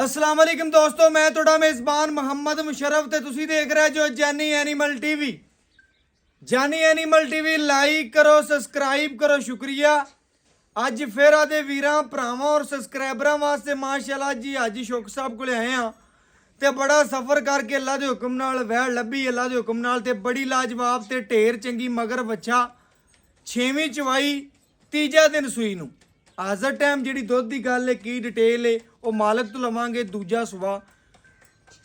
अस्सलाम वालेकुम दोस्तों, मैं ਤੁਹਾਡਾ मेज़बान मोहम्मद मुशर्रफ ਤੇ ਤੁਸੀਂ ਦੇਖ ਰਹੇ ਜੋ ਜਾਨੀ ਐਨੀਮਲ ਟੀਵੀ। ਜਾਨੀ ਐਨੀਮਲ ਟੀਵੀ ਲਾਈਕ ਕਰੋ, ਸਬਸਕ੍ਰਾਈਬ ਕਰੋ, ਸ਼ੁਕਰੀਆ। ਅੱਜ ਫਿਰ ਆਦੇ ਵੀਰਾਂ ਭਰਾਵਾਂ ਔਰ ਸਬਸਕ੍ਰਾਈਬਰਾਂ ਵਾਸਤੇ ਮਾਸ਼ਾਅੱਲਾ ਜੀ ਅੱਜ ਸ਼ੌਕ ਸਾਹਿਬ ਕੋਲੇ ਆਏ ਆ ਤੇ ਬੜਾ ਸਫ਼ਰ ਕਰਕੇ ਅੱਲਾ ਦੇ ਹੁਕਮ ਨਾਲ ਵਹਿ ਲੱਭੀ, ਅੱਲਾ ਦੇ ਹੁਕਮ ਨਾਲ ਤੇ ਬੜੀ ਲਾਜਵਾਬ ਤੇ ਢੇਰ ਚੰਗੀ ਮਗਰ ਬੱਚਾ 6ਵੀਂ ਚਵਾਈ ਤੀਜਾ ਦਿਨ ਸੂਈ ਨੂੰ। ਹਾਜ਼ਰ ਟਾਈਮ ਜਿਹੜੀ ਦੁੱਧ ਦੀ ਗੱਲ ਹੈ ਕੀ ਡਿਟੇਲ ਹੈ ਉਹ ਮਾਲਕ ਤੋਂ ਲਵਾਂਗੇ। ਦੂਜਾ ਸੁਬਾ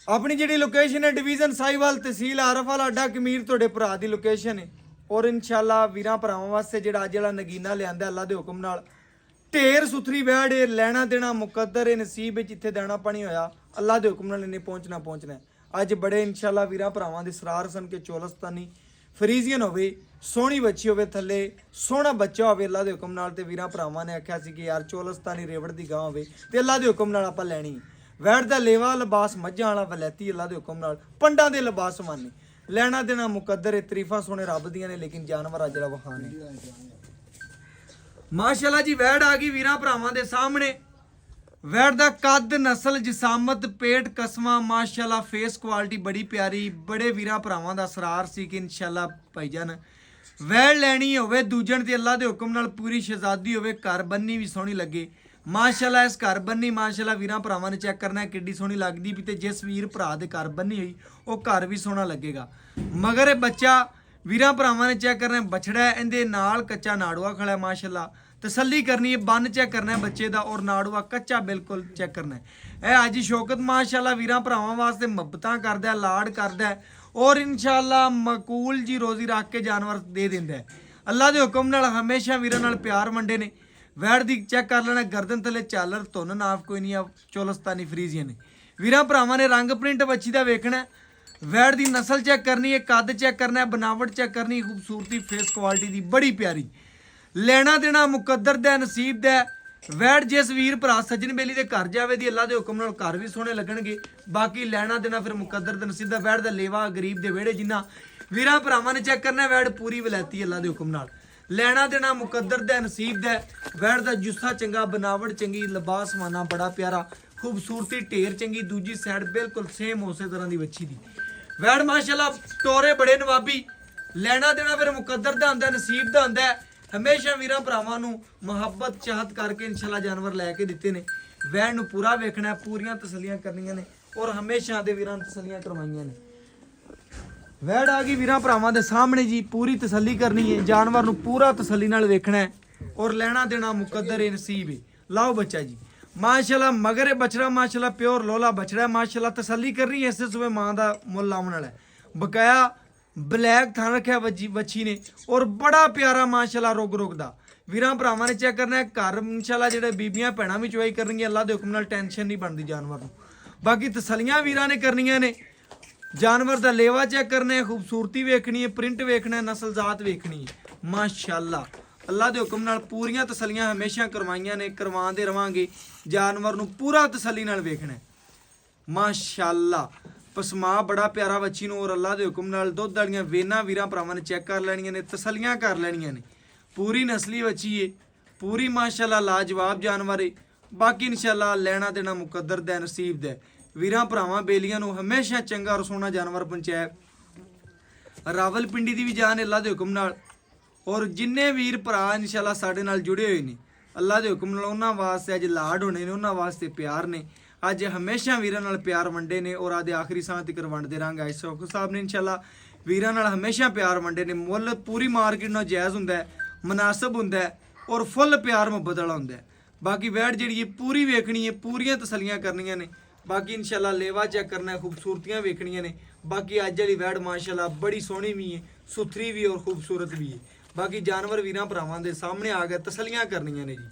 ਆਪਣੀ ਜਿਹੜੀ ਲੋਕੇਸ਼ਨ ਹੈ ਡਿਵੀਜ਼ਨ ਸਾਈਵਾਲ ਤਹਿਸੀਲ ਆਰਫਵਾਲ ਅੱਡਾ ਕਮੀਰ ਤੁਹਾਡੇ ਭਰਾ ਦੀ ਲੋਕੇਸ਼ਨ ਹੈ। ਔਰ ਇਨਸ਼ਾਅੱਲਾ ਵੀਰਾਂ ਭਰਾਵਾਂ ਵਾਸਤੇ ਜਿਹੜਾ ਅੱਜ ਵਾਲਾ ਨਗੀਨਾ ਲਿਆਂਦਾ ਅੱਲਾ ਦੇ ਹੁਕਮ ਨਾਲ ਢੇਰ ਸੁਥਰੀ ਵੈੜ ਹੈ। ਲੈਣਾ ਦੇਣਾ ਮੁਕੱਦਰ ਹੈ, ਨਸੀਬ ਵਿੱਚ ਜਿੱਥੇ ਦਾਣਾ ਪਾਣੀ ਹੋਇਆ ਅੱਲਾ ਦੇ ਹੁਕਮ ਨਾਲ ਇਹਨੇ ਪਹੁੰਚਣਾ। ਅੱਜ ਬੜੇ ਇਨਸ਼ਾਅੱਲਾ ਵੀਰਾਂ ਭਰਾਵਾਂ ਦੇ ਸਰਾਰ ਸਨ ਕਿ ਚੋਲਸਤਾਨੀ ਫਰੀਜ਼ੀਅਨ ਹੋਵੇ, ਸੋਹਣੀ ਬੱਚੀ ਹੋਵੇ, ਥੱਲੇ ਸੋਹਣਾ ਬੱਚਾ ਹੋਵੇ ਅੱਲਾ ਦੇ ਹੁਕਮ ਨਾਲ। ਤੇ ਵੀਰਾਂ ਭਰਾਵਾਂ ਨੇ ਆਖਿਆ ਸੀ ਕਿ ਯਾਰ ਚੋਲਸਤਾਨੀ ਰੇਵੜ ਦੀ ਗਾਂ ਹੋਵੇ ਤੇ ਅੱਲਾ ਦੇ ਹੁਕਮ ਨਾਲ ਆਪਾਂ ਲੈਣੀ। ਵੈੜ ਦਾ ਲੇਵਾ ਲਿਬਾਸ ਮੱਝਾਂ ਵਾਲਾ ਵਲੈਤੀ ਅੱਲਾ ਦੇ ਹੁਕਮ ਨਾਲ ਪੰਡਾਂ ਦੇ ਲਿਬਾਸ ਮਾਨੇ। ਲੈਣਾ ਦੇਣਾ ਮੁਕੱਦਰ ਹੈ, ਤਰੀਫਾਂ ਸੋਹਣੇ ਰੱਬ ਦੀਆਂ ਨੇ, ਲੇਕਿਨ ਜਾਨਵਰ ਆ ਜਿਹੜਾ ਵਖਾਣ ਹੈ। ਮਾਸ਼ਾਅੱਲਾ ਜੀ ਵੈੜ ਆ ਗਈ ਵੀਰਾਂ ਭਰਾਵਾਂ ਦੇ ਸਾਹਮਣੇ। ਵੈੜ ਦਾ ਕੱਦ, ਨਸਲ, ਜਿਸਾਮਤ, ਪੇਟ, ਕਸਮਾਂ ਮਾਸ਼ਾਅੱਲਾ ਫੇਸ ਕੁਆਲਿਟੀ ਬੜੀ ਪਿਆਰੀ। ਬੜੇ ਵੀਰਾਂ ਭਰਾਵਾਂ ਦਾ ਸਰਾਰ ਸੀ ਕਿ ਇਨਸ਼ਾਅੱਲਾ ਭਾਈਜਾਨ ਵੈੜ ਲੈਣੀ ਹੋਵੇ ਦੂਜਣ ਤੇ ਅੱਲਾ ਦੇ ਹੁਕਮ ਨਾਲ ਪੂਰੀ ਸ਼ਹਿਜ਼ਾਦੀ ਹੋਵੇ, ਘਰ ਬੰਨੀ ਵੀ ਸੋਹਣੀ ਲੱਗੇ ਮਾਸ਼ਾਅੱਲਾ। ਇਸ ਘਰ ਬੰਨੀ ਮਾਸ਼ਾਅੱਲਾ ਵੀਰਾਂ ਭਰਾਵਾਂ ਨੇ ਚੈੱਕ ਕਰਨਾ ਕਿੱਡੀ ਸੋਹਣੀ ਲੱਗਦੀ ਵੀ, ਤੇ ਜਿਸ ਵੀਰ ਭਰਾ ਦੇ ਘਰ ਬੰਨੀ ਹੋਈ ਉਹ ਘਰ ਵੀ ਸੋਹਣਾ ਲੱਗੇਗਾ। ਮਗਰ ਇਹ ਬੱਚਾ ਵੀਰਾਂ ਭਰਾਵਾਂ ਨੇ ਚੈੱਕ ਕਰਨਾ ਬਛੜਾ ਇਹਦੇ ਨਾਲ ਕੱਚਾ ਨਾੜੂਆ ਖੜਾ ਮਾਸ਼ਾਅੱਲਾ। ਤਸੱਲੀ ਕਰਨੀ ਹੈ, ਬੰਨ ਚੈੱਕ ਕਰਨਾ ਹੈ ਬੱਚੇ ਦਾ ਔਰ ਨਾੜੂਆ ਕੱਚਾ ਬਿਲਕੁਲ ਚੈੱਕ ਕਰਨਾ ਹੈ। ਇਹ ਅੱਜ ਸ਼ੌਕਤ ਮਾਸ਼ਾਅੱਲਾ ਵੀਰਾਂ ਭਰਾਵਾਂ ਵਾਸਤੇ ਮੁਹੱਬਤਾਂ ਕਰਦਾ, ਲਾਡ ਕਰਦਾ ਔਰ ਇਨਸ਼ਾਅੱਲਾ ਮਕੂਲ ਜੀ ਰੋਜ਼ੀ ਰੱਖ ਕੇ ਜਾਨਵਰ ਦੇ ਦਿੰਦਾ ਹੈ। ਅੱਲਾ ਦੇ ਹੁਕਮ ਨਾਲ ਹਮੇਸ਼ਾ ਵੀਰਾਂ ਨਾਲ ਪਿਆਰ ਵੰਡੇ ਨੇ। ਵੈੜ ਦੀ ਚੈੱਕ ਕਰ ਲੈਣਾ, ਗਰਦਨ ਥੱਲੇ ਚਾਲਰ, ਧੁੰਨ ਨਾਫ ਕੋਈ ਨਹੀਂ ਆ, ਚੋਲਸਤਾਨੀ ਫਰੀਜ਼ੀਅਨ ਨੇ। ਵੀਰਾਂ ਭਰਾਵਾਂ ਨੇ ਰੰਗ ਪ੍ਰਿੰਟ ਬੱਚੀ ਦਾ ਵੇਖਣਾ, ਵੈੜ ਦੀ ਨਸਲ ਚੈੱਕ ਕਰਨੀ ਹੈ, ਕੱਦ ਚੈੱਕ ਕਰਨਾ, ਬਨਾਵਟ ਚੈੱਕ ਕਰਨੀ, ਖੂਬਸੂਰਤੀ ਫੇਸ ਕੁਆਲਿਟੀ ਦੀ ਬੜੀ ਪਿਆਰੀ। ਲੈਣਾ ਦੇਣਾ ਮੁਕੱਦਰ ਦਾ, ਨਸੀਬ ਦਾ। ਵੈੜ ਜਿਸ ਵੀਰ ਭਰਾ ਸੱਜਣ ਬੇਲੀ ਦੇ ਘਰ ਜਾਵੇ ਦੀ ਅੱਲਾ ਦੇ ਹੁਕਮ ਨਾਲ ਘਰ ਵੀ ਸੋਹਣੇ ਲੱਗਣਗੇ। ਬਾਕੀ ਲੈਣਾ ਦੇਣਾ ਫਿਰ ਮੁਕੱਦਰ ਦਾ, ਨਸੀਬ ਦਾ। ਵੈੜ ਦਾ ਲੇਵਾ ਗਰੀਬ ਦੇ ਵਿਹੜੇ ਜਿੰਨਾ ਵੀਰਾਂ ਭਰਾਵਾਂ ਨੇ ਚੈੱਕ ਕਰਨਾ। ਵੈੜ ਪੂਰੀ ਵਲੈਤੀ ਅੱਲਾ ਦੇ ਹੁਕਮ ਨਾਲ। ਲੈਣਾ ਦੇਣਾ ਮੁਕੱਦਰ ਦਾ, ਨਸੀਬ ਦਾ। ਵੈੜ ਦਾ ਜੁੱਸਾ ਚੰਗਾ, ਬਨਾਵਟ ਚੰਗੀ, ਲਿਬਾਸ ਮਾਨਾ ਬੜਾ ਪਿਆਰਾ, ਖੂਬਸੂਰਤੀ ਢੇਰ ਚੰਗੀ। ਦੂਜੀ ਸਾਈਡ ਬਿਲਕੁਲ ਸੇਮ ਉਸੇ ਤਰ੍ਹਾਂ ਦੀ ਵੱਛੀ ਦੀ ਵੈੜ ਮਾਸ਼ਾਅੱਲਾ। ਟੋਰੇ ਬੜੇ ਨਵਾਬੀ। ਲੈਣਾ ਦੇਣਾ ਫਿਰ ਮੁਕੱਦਰ ਦਾ ਹੁੰਦਾ, ਨਸੀਬ ਦਾ ਹੁੰਦਾ। ਹਮੇਸ਼ਾ ਵੀਰਾਂ ਭਰਾਵਾਂ ਨੂੰ ਮੁਹੱਬਤ ਚਾਹਤ ਕਰਕੇ ਇਨਸ਼ਾਅੱਲਾ ਜਾਨਵਰ ਲੈ ਕੇ ਦਿੱਤੇ ਨੇ। ਵੈੜ ਨੂੰ ਪੂਰਾ ਵੇਖਣਾ, ਪੂਰੀਆਂ ਤਸੱਲੀਆਂ ਕਰਨੀਆਂ ਨੇ ਔਰ ਹਮੇਸ਼ਾ ਦੇ ਵੀਰਾਂ ਤਸੱਲੀਆਂ ਕਰਵਾਈਆਂ ਨੇ। ਵੈੜ ਆ ਗਈ ਵੀਰਾਂ ਭਰਾਵਾਂ ਦੇ ਸਾਹਮਣੇ ਜੀ, ਪੂਰੀ ਤਸੱਲੀ ਕਰਨੀ ਹੈ, ਜਾਨਵਰ ਨੂੰ ਪੂਰਾ ਤਸੱਲੀ ਨਾਲ ਵੇਖਣਾ ਹੈ ਔਰ ਲੈਣਾ ਦੇਣਾ ਮੁਕੱਦਰ ਹੈ, ਨਸੀਬ ਹੈ। ਲਾਓ ਬੱਚਾ ਜੀ ਮਾਸ਼ਾਅੱਲਾ। ਮਗਰ ਇਹ ਬਛੜਾ ਮਾਸ਼ਾਅੱਲਾ ਪਿਓਰ ਲੋਲਾ ਬਛੜਾ ਮਾਸ਼ਾਅੱਲਾ। ਤਸੱਲੀ ਕਰਨੀ ਹੈ, ਇਸੇ ਸੂਬੇ ਮਾਂ ਦਾ ਮੁੱਲ ਲਾਉਣ ਵਾਲਾ ਹੈ। ਬਕਾਇਆ ਬਲੈਕ ਥਾਂ ਰੱਖਿਆ ਵੱਛੀ ਨੇ ਔਰ ਬੜਾ ਪਿਆਰਾ ਮਾਸ਼ਾਅੱਲਾ ਰੁਗ ਦਾ। ਵੀਰਾਂ ਭਰਾਵਾਂ ਨੇ ਚੈੱਕ ਕਰਨਾ ਹੈ ਘਰ ਇਨਸ਼ਾਅੱਲਾ। ਜਿਹੜੇ ਬੀਬੀਆਂ ਭੈਣਾਂ ਵੀ ਚੁਆਈ ਕਰਨਗੀਆਂ ਅੱਲਾ ਦੇ ਹੁਕਮ ਨਾਲ, ਟੈਨਸ਼ਨ ਨਹੀਂ ਬਣਦੀ ਜਾਨਵਰ ਨੂੰ। ਬਾਕੀ ਤਸੱਲੀਆਂ ਵੀਰਾਂ ਨੇ ਕਰਨੀਆਂ ਨੇ। ਜਾਨਵਰ ਦਾ ਲੇਵਾ ਚੈੱਕ ਕਰਨਾ ਹੈ, ਖੂਬਸੂਰਤੀ ਵੇਖਣੀ ਹੈ, ਪ੍ਰਿੰਟ ਵੇਖਣਾ ਹੈ, ਨਸਲ ਜ਼ਾਤ ਵੇਖਣੀ ਹੈ ਮਾਸ਼ਾਅੱਲਾ। ਅੱਲਾ ਦੇ ਹੁਕਮ ਨਾਲ ਪੂਰੀਆਂ ਤਸੱਲੀਆਂ ਹਮੇਸ਼ਾ ਕਰਵਾਈਆਂ ਨੇ, ਕਰਵਾਉਂਦੇ ਰਵਾਂਗੇ। ਜਾਨਵਰ ਨੂੰ ਪੂਰਾ ਤਸੱਲੀ ਨਾਲ ਵੇਖਣਾ ਹੈ ਮਾਸ਼ਾਅੱਲਾ। ਪਸਮਾ ਬੜਾ ਪਿਆਰਾ ਬੱਚੀ ਨੂੰ ਔਰ ਅੱਲਾ ਦੇ ਹੁਕਮ ਨਾਲ ਦੁੱਧ ਵਾਲੀਆਂ ਵੇਨਾਂ ਵੀਰਾਂ ਭਰਾਵਾਂ ਨੇ ਚੈੱਕ ਕਰ ਲੈਣੀਆਂ ਨੇ, ਤਸੱਲੀਆਂ ਕਰ ਲੈਣੀਆਂ ਨੇ। ਪੂਰੀ ਨਸਲੀ ਬੱਚੀ ਏ, ਪੂਰੀ ਮਾਸ਼ਾਅੱਲਾ ਲਾਜਵਾਬ ਜਾਨਵਰ ਏ। ਬਾਕੀ ਇਨਸ਼ਾਅੱਲਾ ਲੈਣਾ ਦੇਣਾ ਮੁਕੱਦਰ ਦਾ, ਨਸੀਬ ਦਾ। ਵੀਰਾਂ ਭਰਾਵਾਂ ਬੇਲੀਆਂ ਨੂੰ ਹਮੇਸ਼ਾ ਚੰਗਾ ਔਰ ਸੋਹਣਾ ਜਾਨਵਰ ਪਹੁੰਚਾਇਆ। ਰਾਵਲਪਿੰਡੀ ਦੀ ਵੀ ਜਾਨ ਅੱਲਾ ਦੇ ਹੁਕਮ ਨਾਲ। ਔਰ ਜਿੰਨੇ ਵੀਰ ਭਰਾ ਇਨਸ਼ਾਅੱਲਾ ਸਾਡੇ ਨਾਲ ਜੁੜੇ ਹੋਏ ਨੇ ਅੱਲਾ ਦੇ ਹੁਕਮ ਨਾਲ, ਉਹਨਾਂ ਵਾਸਤੇ ਅੱਜ ਲਾਡ ਹੋਣੇ ਨੇ, ਉਹਨਾਂ ਵਾਸਤੇ ਪਿਆਰ ਨੇ। ਅੱਜ ਹਮੇਸ਼ਾ ਵੀਰਾਂ ਨਾਲ ਪਿਆਰ ਵੰਡੇ ਨੇ ਔਰ ਆਦੇ ਆਖਰੀ ਸਾਹ ਤੱਕ ਵੰਡਦੇ ਰਹਾਂਗੇ। ਸ਼ੌਕਤ ਸਾਹਿਬ ਨੇ ਇਨਸ਼ਾਅੱਲਾ ਵੀਰਾਂ ਨਾਲ ਹਮੇਸ਼ਾ ਪਿਆਰ ਵੰਡੇ ਨੇ। ਮੁੱਲ ਪੂਰੀ ਮਾਰਕੀਟ ਨਾਲ ਜਾਇਜ਼ ਹੁੰਦਾ, ਮੁਨਾਸਬ ਹੁੰਦਾ ਔਰ ਫੁੱਲ ਪਿਆਰ ਮੁਹੱਬਤ ਵਾਲਾ ਹੁੰਦਾ। ਬਾਕੀ ਵੈੜ ਜਿਹੜੀ ਹੈ ਪੂਰੀ ਵੇਖਣੀ ਹੈ, ਪੂਰੀਆਂ ਤਸੱਲੀਆਂ ਕਰਨੀਆਂ ਨੇ। ਬਾਕੀ ਇਨਸ਼ਾਅੱਲਾ ਲੇਵਾ ਚੈੱਕ ਕਰਨਾ, ਖੂਬਸੂਰਤੀਆਂ ਵੇਖਣੀਆਂ ਨੇ। ਬਾਕੀ ਅੱਜ ਵਾਲੀ ਵੈੜ ਮਾਸ਼ਾਅੱਲਾ ਬੜੀ ਸੋਹਣੀ ਵੀ ਹੈ, ਸੁਥਰੀ ਵੀ ਔਰ ਖੂਬਸੂਰਤ ਵੀ ਹੈ। ਬਾਕੀ ਜਾਨਵਰ ਵੀਰਾਂ ਭਰਾਵਾਂ ਦੇ ਸਾਹਮਣੇ ਆ ਗਏ, ਤਸੱਲੀਆਂ ਕਰਨੀਆਂ ਨੇ ਜੀ।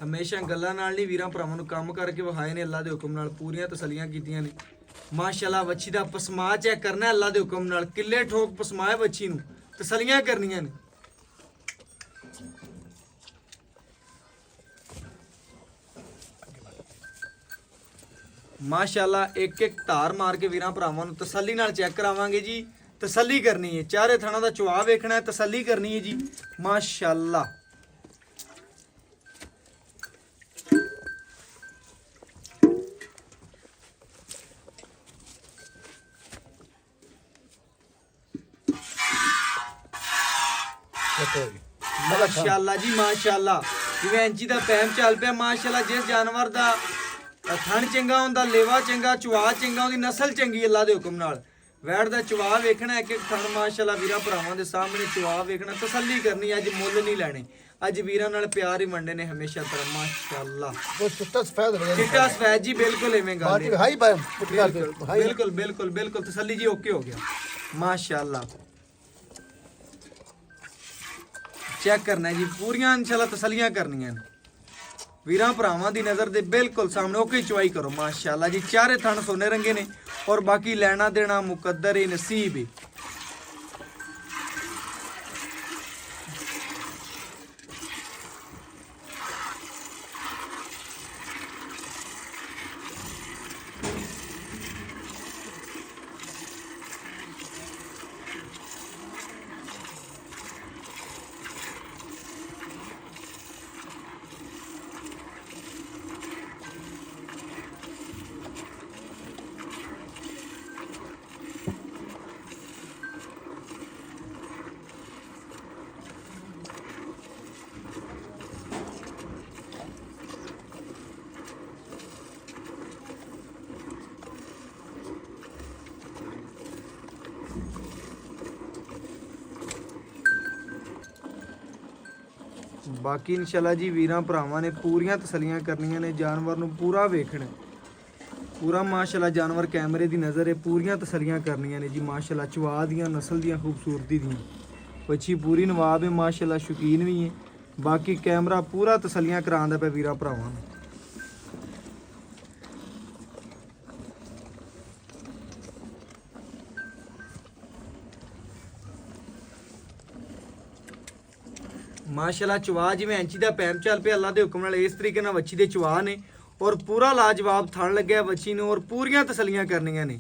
ਹਮੇਸ਼ਾ ਗੱਲਾਂ ਨਾਲ ਨਹੀਂ ਵੀਰਾਂ ਭਰਾਵਾਂ ਨੂੰ ਕੰਮ ਕਰਕੇ ਵਿਖਾਏ ਨੇ ਅੱਲਾ ਦੇ ਹੁਕਮ ਨਾਲ, ਪੂਰੀਆਂ ਤਸੱਲੀਆਂ ਕੀਤੀਆਂ ਨੇ ਮਾਸ਼ਾਅੱਲਾ। ਵੱਛੀ ਦਾ ਪਸਮਾ ਚੈੱਕ ਕਰਨਾ ਅੱਲਾ ਦੇ ਹੁਕਮ ਨਾਲ, ਕਿੱਲੇ ਠੋਕ ਪਸਮਾ ਹੈ ਵੱਛੀ ਨੂੰ, ਤਸੱਲੀਆਂ ਕਰਨੀਆਂ ਨੇ। ਮਾਸ਼ਾਅੱਲਾ ਇੱਕ ਇੱਕ ਧਾਰ ਮਾਰ ਕੇ ਵੀਰਾਂ ਭਰਾਵਾਂ ਨੂੰ ਤਸੱਲੀ ਨਾਲ ਚੈੱਕ ਕਰਾਵਾਂਗੇ ਜੀ। ਤਸੱਲੀ ਕਰਨੀ ਹੈ, ਚਾਰੇ ਥਣਾ ਦਾ ਚੁਆ ਵੇਖਣਾ ਹੈ, ਤਸੱਲੀ ਕਰਨੀ ਹੈ ਜੀ ਮਾਸ਼ਾਅੱਲਾ। ਮਾਸ਼ਾਅੱਲਾ ਜੀ ਮਾਸ਼ਾਅੱਲਾ। ਜਿਵੇਂ ਇੰਚੀ ਦਾ ਪੈਮ ਚੱਲ ਪਿਆ ਮਾਸ਼ਾਅੱਲਾ। ਜਿਸ ਜਾਨਵਰ ਦਾ ਥਣ ਚੰਗਾ ਹੁੰਦਾ, ਲੇਵਾ ਚੰਗਾ, ਚੁਆ ਚੰਗਾ, ਉਹਦੀ ਨਸਲ ਚੰਗੀ ਅੱਲਾ ਦੇ ਹੁਕਮ ਨਾਲ। ਵੈੜ ਦਾ ਚੁਆ ਵੇਖਣਾ, ਇੱਕ ਇੱਕ ਥਣ ਮਾਸ਼ਾਅੱਲਾ ਵੀਰਾਂ ਭਰਾਵਾਂ ਦੇ ਸਾਹਮਣੇ ਚੁਆ ਵੇਖਣਾ, ਤਸੱਲੀ ਕਰਨੀ। ਅੱਜ ਮੁੱਲ ਨਹੀਂ ਲੈਣੇ, ਅੱਜ ਵੀਰਾਂ ਨਾਲ ਪਿਆਰ ਹੀ ਵੰਡੇ ਨੇ ਹਮੇਸ਼ਾ ਤਰ੍ਹਾਂ ਮਾਸ਼ਾਅੱਲਾ। ਚਿੱਟਾ ਸਫੈਦ ਜੀ ਬਿਲਕੁਲ ਐਵੇਂ ਗੱਲ ਹੈ। ਬਿਲਕੁਲ ਬਿਲਕੁਲ ਬਿਲਕੁਲ ਤਸੱਲੀ ਜੀ ਓਕੇ ਹੋ ਗਿਆ ਮਾਸ਼ਾਅੱਲਾ। ਚੈੱਕ ਕਰਨਾ ਜੀ, ਪੂਰੀਆਂ ਇਨਸ਼ਾਅੱਲਾ ਤਸੱਲੀਆਂ ਕਰਨੀਆਂ ਨੇ ਵੀਰਾਂ ਭਰਾਵਾਂ ਦੀ ਨਜ਼ਰ ਦੇ ਬਿਲਕੁਲ ਸਾਹਮਣੇ। ਓਕੇ ਚੁਆਈ ਕਰੋ ਮਾਸ਼ਾਅੱਲਾ ਜੀ। ਚਾਰੇ ਥਣ ਸੋਨੇ ਰੰਗੇ ਨੇ ਔਰ ਬਾਕੀ ਲੈਣਾ ਦੇਣਾ ਮੁਕੱਦਰ ਹੀ ਨਸੀਬ ਹੀ। ਬਾਕੀ ਇਨਸ਼ਾਅੱਲਾ ਜੀ ਵੀਰਾਂ ਭਰਾਵਾਂ ਨੇ ਪੂਰੀਆਂ ਤਸੱਲੀਆਂ ਕਰਨੀਆਂ ਨੇ, ਜਾਨਵਰ ਨੂੰ ਪੂਰਾ ਵੇਖਣਾ ਪੂਰਾ ਮਾਸ਼ਾਅੱਲਾ। ਜਾਨਵਰ ਕੈਮਰੇ ਦੀ ਨਜ਼ਰ ਹੈ, ਪੂਰੀਆਂ ਤਸੱਲੀਆਂ ਕਰਨੀਆਂ ਨੇ ਜੀ ਮਾਸ਼ਾਅੱਲਾ। ਚਵਾ ਦੀਆਂ ਨਸਲ ਦੀਆਂ ਖੂਬਸੂਰਤੀ ਦੀਆਂ ਪੱਛੀ ਪੂਰੀ ਨਵਾਬ ਹੈ ਮਾਸ਼ਾਅੱਲਾ, ਸ਼ੌਕੀਨ ਵੀ ਹੈ। ਬਾਕੀ ਕੈਮਰਾ ਪੂਰਾ ਤਸੱਲੀਆਂ ਕਰਾਉਂਦਾ ਪਿਆ ਵੀਰਾਂ ਭਰਾਵਾਂ ਨੂੰ। ਮਾਸ਼ਾਅੱਲਾ ਚਵਾ ਜਿਵੇਂ ਇੰਚੀ ਦਾ ਪੈਮ ਚੱਲ ਪਿਆ ਅੱਲਾ ਦੇ ਹੁਕਮ ਨਾਲ। ਇਸ ਤਰੀਕੇ ਨਾਲ ਵੱਛੀ ਦੇ ਚਵਾ ਨੇ ਔਰ ਪੂਰਾ ਲਾਜਵਾਬ ਥਣ ਲੱਗਿਆ ਵੱਛੀ ਨੂੰ ਔਰ ਪੂਰੀਆਂ ਤਸੱਲੀਆਂ ਕਰਨੀਆਂ ਨੇ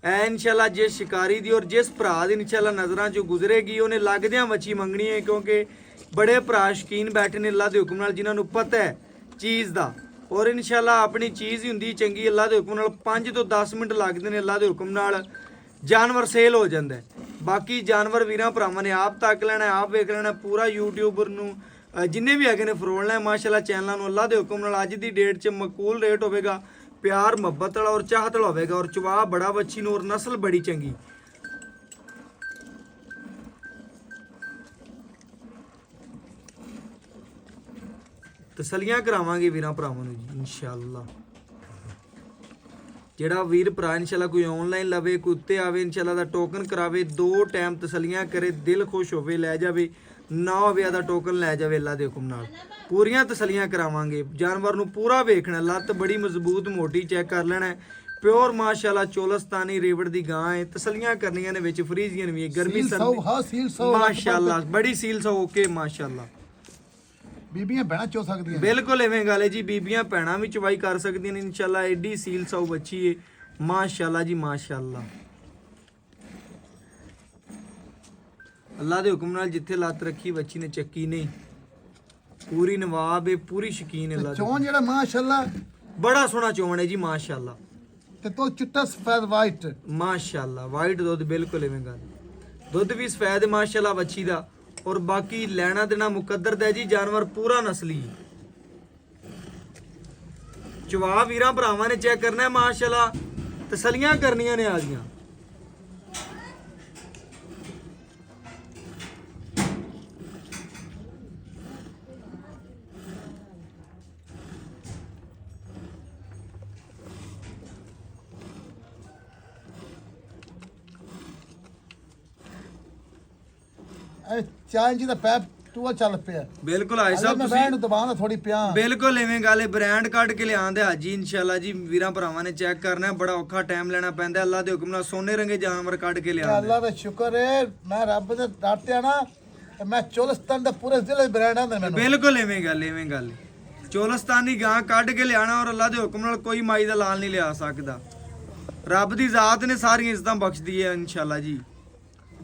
ਐ ਇਨਸ਼ਾਅੱਲਾ। ਜਿਸ ਸ਼ਿਕਾਰੀ ਦੀ ਔਰ ਜਿਸ ਭਰਾ ਦੀ ਇਨਸ਼ਾਅੱਲਾ ਨਜ਼ਰਾਂ 'ਚੋਂ ਗੁਜ਼ਰੇਗੀ ਉਹਨੇ ਲੱਗਦਿਆਂ ਵੱਛੀ ਮੰਗਣੀ ਹੈ, ਕਿਉਂਕਿ ਬੜੇ ਭਰਾ ਸ਼ੌਕੀਨ ਬੈਠੇ ਨੇ ਅੱਲਾ ਦੇ ਹੁਕਮ ਨਾਲ, ਜਿਨ੍ਹਾਂ ਨੂੰ ਪਤਾ ਹੈ ਚੀਜ਼ ਦਾ। ਔਰ ਇਨਸ਼ਾਅੱਲਾ ਆਪਣੀ ਚੀਜ਼ ਹੀ ਹੁੰਦੀ ਚੰਗੀ ਅੱਲਾ ਦੇ ਹੁਕਮ ਨਾਲ। 5 ਤੋਂ 10 ਮਿੰਟ ਲੱਗਦੇ ਨੇ ਅੱਲਾ ਦੇ ਹੁਕਮ ਨਾਲ, ਜਾਨਵਰ ਸੇਲ ਹੋ ਜਾਂਦਾ ਹੈ। ਬਾਕੀ ਜਾਨਵਰ ਵੀਰਾਂ ਭਰਾਵਾਂ ਨੇ ਆਪ ਤੱਕ ਲੈਣਾ, ਆਪ ਵੇਖ ਲੈਣਾ। ਪੂਰਾ ਯੂਟਿਊਬਰ ਨੂੰ ਜਿੰਨੇ ਵੀ ਹੈਗੇ ਨੇ ਫਰੋਲਣਾ ਹੈ ਮਾਸ਼ਾਅੱਲਾ ਚੈਨਲਾਂ ਨੂੰ ਅੱਲਾ ਦੇ ਹੁਕਮ ਨਾਲ। ਅੱਜ ਦੀ ਡੇਟ 'ਚ ਮਕਬੂਲ ਰੇਟ ਹੋਵੇਗਾ, ਪਿਆਰ ਮੁਹੱਬਤ ਵਾਲਾ ਔਰ ਚਾਹਤ ਵਾਲਾ ਹੋਵੇਗਾ। ਔਰ ਚਵਾ ਬੜਾ ਵੱਛੀ ਨੂੰ ਔਰ ਨਸਲ ਬੜੀ ਚੰਗੀ। ਤਸੱਲੀਆਂ ਕਰਾਵਾਂਗੇ ਵੀਰਾਂ ਭਰਾਵਾਂ ਨੂੰ ਜੀ ਇਨਸ਼ਾਅੱਲਾ। ਜਿਹੜਾ ਵੀਰ ਭਰਾ ਇਨਸ਼ਾਅੱਲਾ ਕੋਈ ਆਨਲਾਈਨ ਲਵੇ, ਕੋਈ ਉੱਤੇ ਆਵੇ ਇਨਸ਼ਾਅੱਲਾ ਦਾ ਟੋਕਨ ਕਰਾਵੇ, 2 ਟਾਈਮ ਤਸੱਲੀਆਂ ਕਰੇ, ਦਿਲ ਖੁਸ਼ ਹੋਵੇ ਲੈ ਜਾਵੇ, ਨਾ ਹੋਵੇ ਆਦਾ ਟੋਕਨ ਲੈ ਜਾਵੇ ਅੱਲਾ ਦੇ ਹੁਕਮ ਨਾਲ। ਪੂਰੀਆਂ ਤਸੱਲੀਆਂ ਕਰਾਵਾਂਗੇ। ਜਾਨਵਰ ਨੂੰ ਪੂਰਾ ਵੇਖਣਾ, ਲੱਤ ਬੜੀ ਮਜ਼ਬੂਤ ਮੋਟੀ ਚੈੱਕ ਕਰ ਲੈਣਾ। ਪਿਓਰ ਮਾਸ਼ਾਅੱਲਾ ਚੋਲਸਤਾਨੀ ਰੇਵੜ ਦੀ ਗਾਂ ਹੈ। ਤਸੱਲੀਆਂ ਕਰਨੀਆਂ ਨੇ, ਵਿੱਚ ਫਰੀਜ਼ੀਅਨ ਵੀ ਹੈ, ਗਰਮੀ ਸਰਦੀ ਮਾਸ਼ਾਅੱਲਾ ਬੜੀ ਸੀਲ ਸੌ ਓਕੇ ਮਾਸ਼ਾਅੱਲਾ। ਬੀਬੀਆਂ ਭੈਣਾਂ ਚੋ ਸਕਦੀਆਂ ਬਿਲਕੁਲ ਐਵੇਂ ਗੱਲ ਹੈ ਜੀ, ਬੀਬੀਆਂ ਭੈਣਾਂ ਵੀ ਚਵਾਈ ਕਰ ਸਕਦੀਆਂ ਨੇ ਇਨਸ਼ਾਅੱਲਾ। ਐਡੀ ਸੀਲ ਸੌ ਬੱਚੀ ਹੈ ਮਾਸ਼ਾਅੱਲਾ ਜੀ ਮਾਸ਼ਾਅੱਲਾ। ਅੱਲਾ ਦੇ ਹੁਕਮ ਨਾਲ ਜਿੱਥੇ ਲੱਤ ਰੱਖੀ ਬੱਚੀ ਨੇ ਚੱਕੀ ਨਹੀਂ। ਪੂਰੀ ਨਵਾਬ ਹੈ, ਪੂਰੀ ਸ਼ਕੀਨ ਅੱਲਾ। ਚੋਣ ਜਿਹੜਾ ਮਾਸ਼ਾਅੱਲਾ ਬੜਾ ਸੋਹਣਾ ਚੋਣ ਹੈ ਜੀ ਮਾਸ਼ਾਅੱਲਾ। ਤੇ ਤੋ ਚਿੱਟਾ ਸਫੈਦ ਵਾਈਟ ਮਾਸ਼ਾਅੱਲਾ। ਵਾਈਟ ਦੁੱਧ ਬਿਲਕੁਲ ਐਵੇਂ ਗੱਲ, ਦੁੱਧ ਵੀ ਸਫੈਦ ਮਾਸ਼ਾਅੱਲਾ ਬੱਚੀ ਦਾ। ਔਰ ਬਾਕੀ ਲੈਣਾ ਦੇਣਾ ਮੁਕੱਦਰ ਦਾ ਜੀ, ਜਾਨਵਰ ਪੂਰਾ ਨਸਲੀ। ਚਵਾ ਵੀਰਾਂ ਭਰਾਵਾਂ ਨੇ ਚੈੱਕ ਕਰਨਾ ਹੈ ਮਾਸ਼ਾਅੱਲਾ, ਤਸੱਲੀਆਂ ਕਰਨੀਆਂ ਨੇ ਆ ਗਈਆਂ। ਇਹ ਚਾਹ ਜੀ ਦਾ ਪੈਪ ਟੂਆ ਚੱਲ ਪਿਆ ਬਿਲਕੁਲ ਆਏ ਸਾਹਿਬ ਮੈਂ ਬੈਠ ਨੂੰ ਦਬਾਉਣਾ ਥੋੜੀ ਪਿਆ। ਬਿਲਕੁਲ ਐਵੇਂ ਗੱਲ ਹੈ, ਬ੍ਰਾਂਡ ਕੱਢ ਕੇ ਲਿਆਂਦੇ ਹਾਜੀ ਇਨਸ਼ਾਅੱਲਾ ਜੀ। ਵੀਰਾਂ ਭਰਾਵਾਂ ਨੇ ਚੈੱਕ ਕਰਨਾ, ਬੜਾ ਔਖਾ ਟਾਈਮ ਲੈਣਾ ਪੈਂਦਾ। ਅੱਲਾ ਦੇ ਹੁਕਮ ਨਾਲ ਸੋਨੇ ਰੰਗੇ ਜਾਨਵਰ ਕੱਢ ਕੇ ਲਿਆਂਦੇ। ਅੱਲਾ ਦਾ ਸ਼ੁਕਰ ਹੈ, ਮੈਂ ਰੱਬ ਦੇ ਦਾਤਿਆ ਨਾ ਤੇ ਮੈਂ ਚੋਲਸਤਾਨ ਦਾ ਪੂਰੇ ਜ਼ਿਲ੍ਹੇ ਬ੍ਰਾਂਡ ਆਂਦਾ ਮੈਨੂੰ। ਬਿਲਕੁਲ ਐਵੇਂ ਗੱਲ, ਐਵੇਂ ਗੱਲ। ਚੋਲਸਤਾਨੀ ਗਾਂ ਕੱਢ ਕੇ ਲਿਆਣਾ ਔਰ ਅੱਲਾ ਦੇ ਹੁਕਮ ਨਾਲ ਕੋਈ ਮਾਈ ਦਾ ਲਾਲ ਨਹੀਂ ਲਿਆ ਸਕਦਾ। ਰੱਬ ਦੀ ਜ਼ਾਤ ਨੇ ਸਾਰੀਆਂ ਇੱਜ਼ਤਾਂ ਬਖਸ਼ਦੀ ਹੈ ਇਨਸ਼ਾਅੱਲਾ ਜੀ।